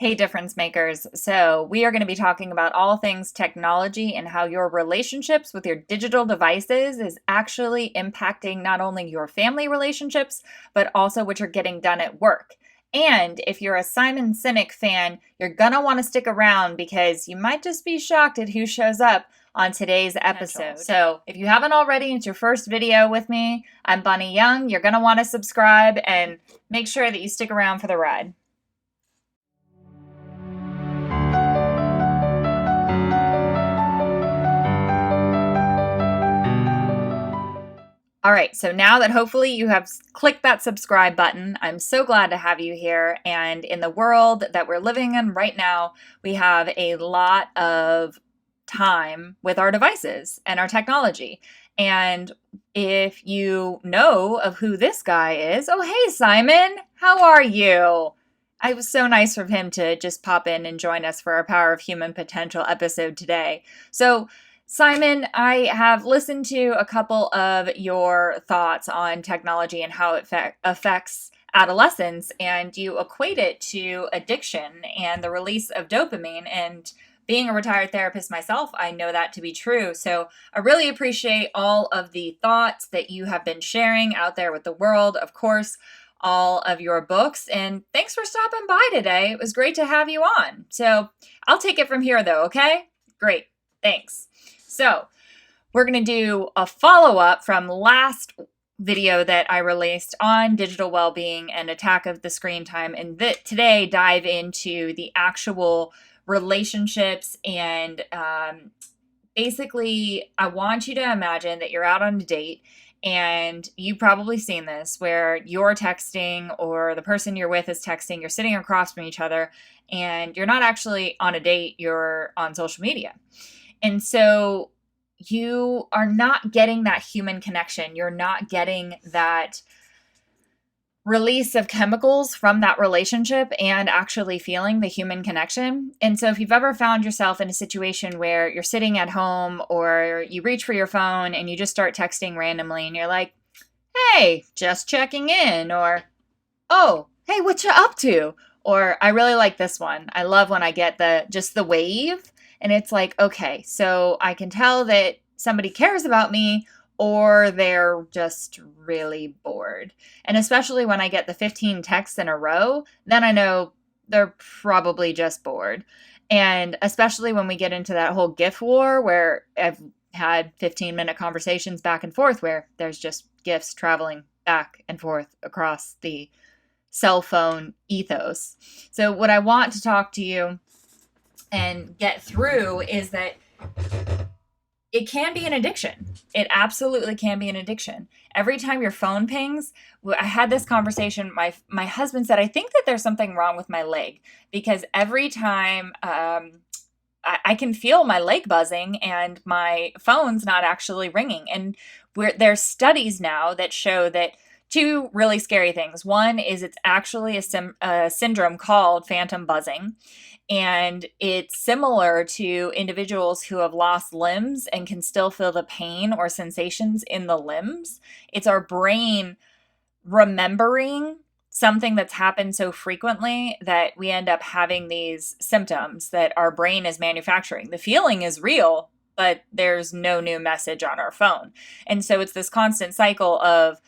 Hey, difference makers. So, we are going to be talking about all things technology and how your relationships with your digital devices is actually impacting not only your family relationships, but also what you're getting done at work. And if you're a Simon Sinek fan, you're going to want to stick around because you might just be shocked at who shows up on today's episode. So, if you haven't already, it's your first video with me. I'm Bunny Young. You're going to want to subscribe and make sure that you stick around for the ride. All right, so now that hopefully you have clicked that subscribe button, I'm so glad to have you here. And in the world that we're living in right now, we have a lot of time with our devices and our technology. And if you know of who this guy is, oh, hey, Simon, how are you? It was so nice of him to just pop in and join us for our Power of Human Potential episode today. So, Simon, I have listened to a couple of your thoughts on technology and how it affects adolescents, and you equate it to addiction and the release of dopamine. And being a retired therapist myself, I know that to be true. So I really appreciate all of the thoughts that you have been sharing out there with the world. Of course, all of your books. And thanks for stopping by today. It was great to have you on. So I'll take it from here, though, okay? Great. Thanks. So we're going to do a follow-up from last video that I released on digital well-being and attack of the screen time, and today dive into the actual relationships. And basically, I want you to imagine that you're out on a date, and you've probably seen this where you're texting or the person you're with is texting, you're sitting across from each other, and you're not actually on a date, you're on social media. And so you are not getting that human connection. You're not getting that release of chemicals from that relationship and actually feeling the human connection. And so if you've ever found yourself in a situation where you're sitting at home or you reach for your phone and you just start texting randomly and you're like, hey, just checking in, or, oh, hey, what you up to? Or I really like this one. I love when I get the wave. And it's like, okay, so I can tell that somebody cares about me or they're just really bored. And especially when I get the 15 texts in a row, then I know they're probably just bored. And especially when we get into that whole GIF war where I've had 15-minute conversations back and forth where there's just GIFs traveling back and forth across the cell phone ethos. So what I want to talk to you and get through is that it can be an addiction. It absolutely can be an addiction. Every time your phone pings, I had this conversation. My husband said, I think that there's something wrong with my leg because every time I can feel my leg buzzing and my phone's not actually ringing. And there's studies now that show that two really scary things. One is it's actually a syndrome called phantom buzzing. And it's similar to individuals who have lost limbs and can still feel the pain or sensations in the limbs. It's our brain remembering something that's happened so frequently that we end up having these symptoms that our brain is manufacturing. The feeling is real, but there's no new message on our phone. And so it's this constant cycle of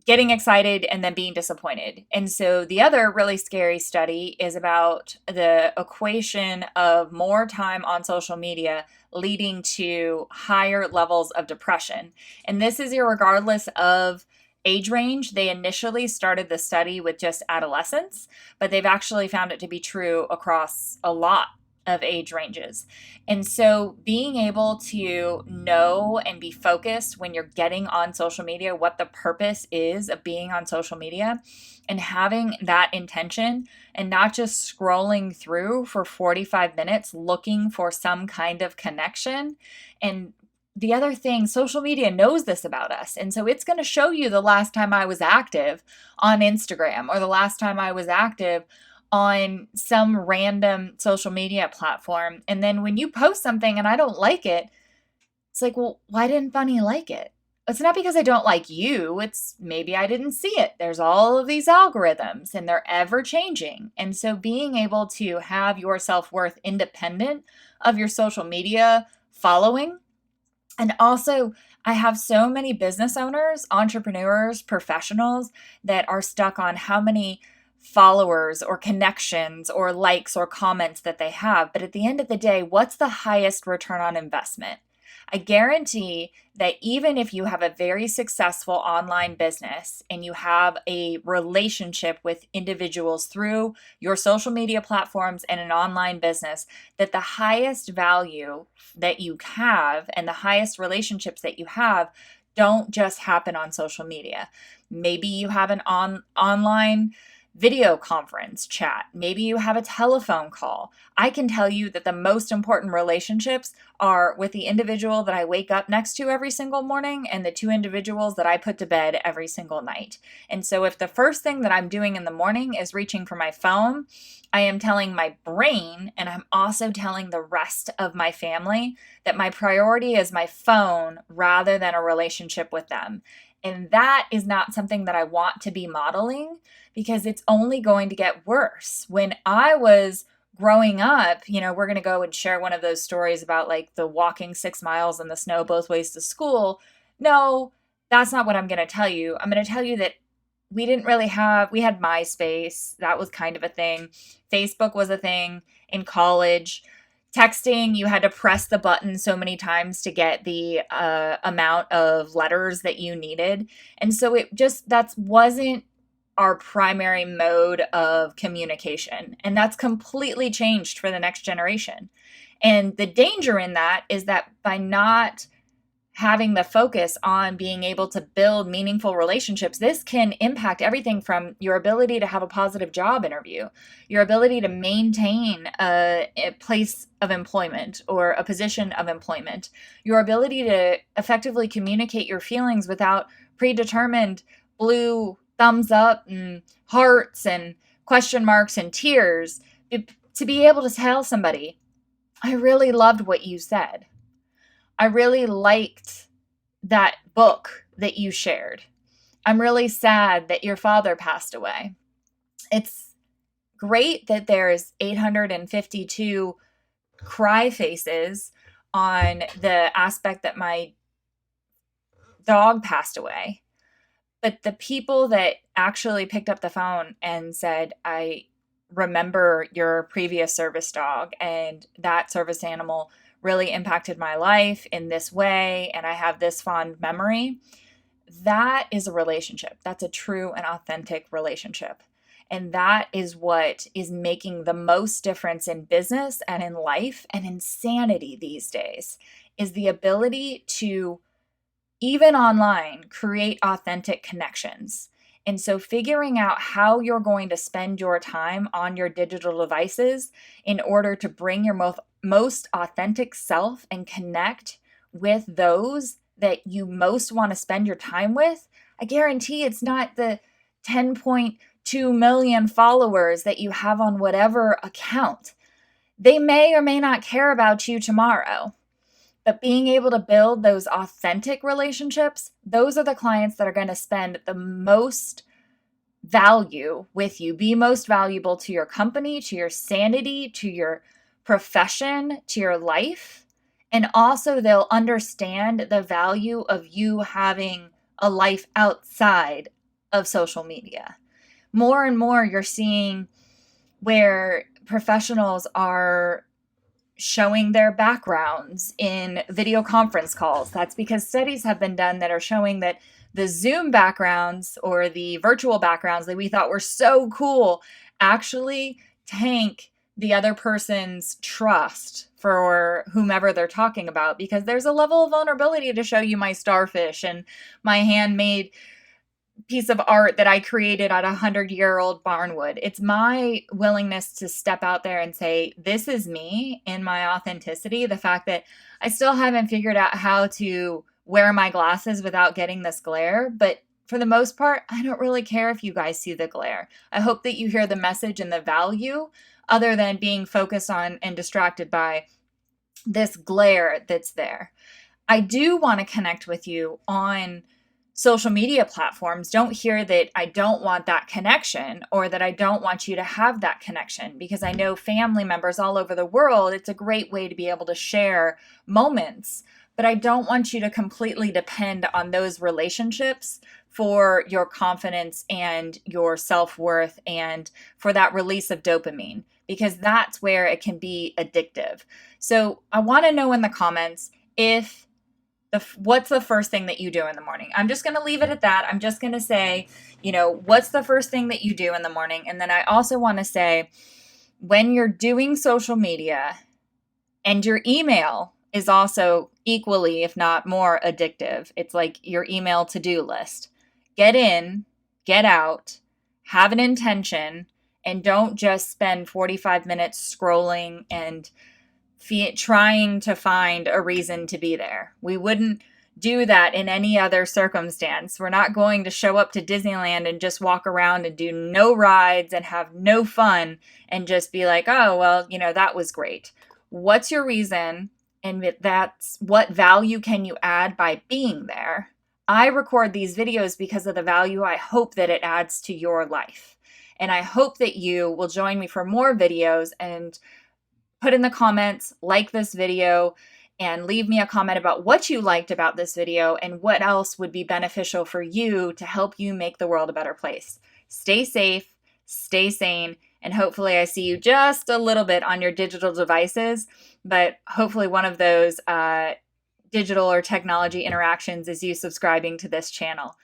getting excited and then being disappointed. And so the other really scary study is about the equation of more time on social media leading to higher levels of depression. And this is irregardless of age range. They initially started the study with just adolescents, but they've actually found it to be true across a lot of age ranges. And so being able to know and be focused when you're getting on social media, what the purpose is of being on social media, and having that intention and not just scrolling through for 45 minutes looking for some kind of connection. And the other thing, social media knows this about us. And so it's going to show you the last time I was active on Instagram or the last time I was active on some random social media platform. And then when you post something and I don't like it, it's like, well, why didn't Bunny like it? It's not because I don't like you. It's maybe I didn't see it. There's all of these algorithms and they're ever changing. And so being able to have your self-worth independent of your social media following. And also, I have so many business owners, entrepreneurs, professionals that are stuck on how many followers or connections or likes or comments that they have. But at the end of the day, what's the highest return on investment? I guarantee that even if you have a very successful online business and you have a relationship with individuals through your social media platforms and an online business, that the highest value that you have and the highest relationships that you have don't just happen on social media. Maybe you have an online video conference chat. Maybe you have a telephone call. I can tell you that the most important relationships are with the individual that I wake up next to every single morning and the two individuals that I put to bed every single night. And so if the first thing that I'm doing in the morning is reaching for my phone, I am telling my brain, and I'm also telling the rest of my family, that my priority is my phone rather than a relationship with them. And that is not something that I want to be modeling, because it's only going to get worse. When I was growing up, we're going to go and share one of those stories about like the walking 6 miles in the snow both ways to school. No, that's not what I'm going to tell you. I'm going to tell you that we had MySpace. That was kind of a thing. Facebook was a thing in college. Texting, you had to press the button so many times to get the amount of letters that you needed. And so that wasn't our primary mode of communication. And that's completely changed for the next generation. And the danger in that is that by not having the focus on being able to build meaningful relationships, this can impact everything from your ability to have a positive job interview, your ability to maintain a place of employment or a position of employment, your ability to effectively communicate your feelings without predetermined blue thumbs up and hearts and question marks and tears, to be able to tell somebody, I really loved what you said. I really liked that book that you shared. I'm really sad that your father passed away. It's great that there's 852 cry faces on the aspect that my dog passed away. But the people that actually picked up the phone and said, I remember your previous service dog, and that service animal really impacted my life in this way, and I have this fond memory, that is a relationship. That's a true and authentic relationship. And that is what is making the most difference in business and in life and in sanity these days, is the ability to, even online, create authentic connections. And so figuring out how you're going to spend your time on your digital devices in order to bring your most authentic self and connect with those that you most want to spend your time with, I guarantee it's not the 10.2 million followers that you have on whatever account. They may or may not care about you tomorrow. But being able to build those authentic relationships, those are the clients that are going to spend the most value with you, be most valuable to your company, to your sanity, to your profession, to your life. And also they'll understand the value of you having a life outside of social media. More and more you're seeing where professionals are showing their backgrounds in video conference calls. That's because studies have been done that are showing that the Zoom backgrounds or the virtual backgrounds that we thought were so cool actually tank the other person's trust for whomever they're talking about, because there's a level of vulnerability to show you my starfish and my handmade piece of art that I created at 100-year-old barnwood. It's my willingness to step out there and say, this is me in my authenticity. The fact that I still haven't figured out how to wear my glasses without getting this glare, but for the most part, I don't really care if you guys see the glare. I hope that you hear the message and the value, other than being focused on and distracted by this glare that's there. I do want to connect with you on social media platforms. Don't hear that I don't want that connection or that I don't want you to have that connection, because I know family members all over the world, it's a great way to be able to share moments. But I don't want you to completely depend on those relationships for your confidence and your self-worth and for that release of dopamine, because that's where it can be addictive. So I want to know in the comments, if what's the first thing that you do in the morning? I'm just going to leave it at that. I'm just going to say, what's the first thing that you do in the morning? And then I also want to say, when you're doing social media, and your email is also equally, if not more, addictive. It's like your email to-do list. Get in, get out, have an intention, and don't just spend 45 minutes scrolling and trying to find a reason to be there. We wouldn't do that in any other circumstance. We're not going to show up to Disneyland and just walk around and do no rides and have no fun and just be like, oh, well, that was great. What's your reason? And that's what value can you add by being there? I record these videos because of the value I hope that it adds to your life. And I hope that you will join me for more videos, and put in the comments, like this video, and leave me a comment about what you liked about this video and what else would be beneficial for you to help you make the world a better place. Stay safe, stay sane, and hopefully I see you just a little bit on your digital devices, but hopefully one of those digital or technology interactions is you subscribing to this channel.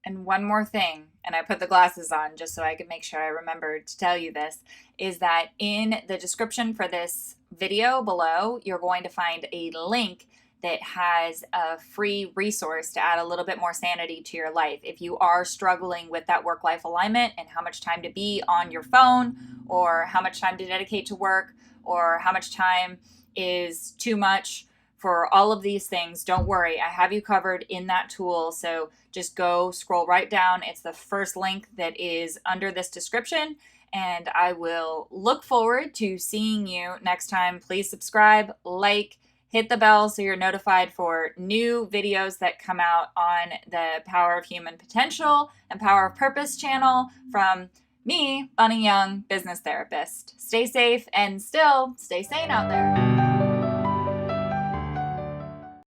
And one more thing, and I put the glasses on just so I could make sure I remembered to tell you this, is that in the description for this video below, you're going to find a link that has a free resource to add a little bit more sanity to your life. If you are struggling with that work-life alignment and how much time to be on your phone, or how much time to dedicate to work, or how much time is too much for all of these things, don't worry. I have you covered in that tool. So just go scroll right down. It's the first link that is under this description. And I will look forward to seeing you next time. Please subscribe, like, hit the bell so you're notified for new videos that come out on the Power of Human Potential and Power of Purpose channel from me, Bunny Young, business therapist. Stay safe and still stay sane out there.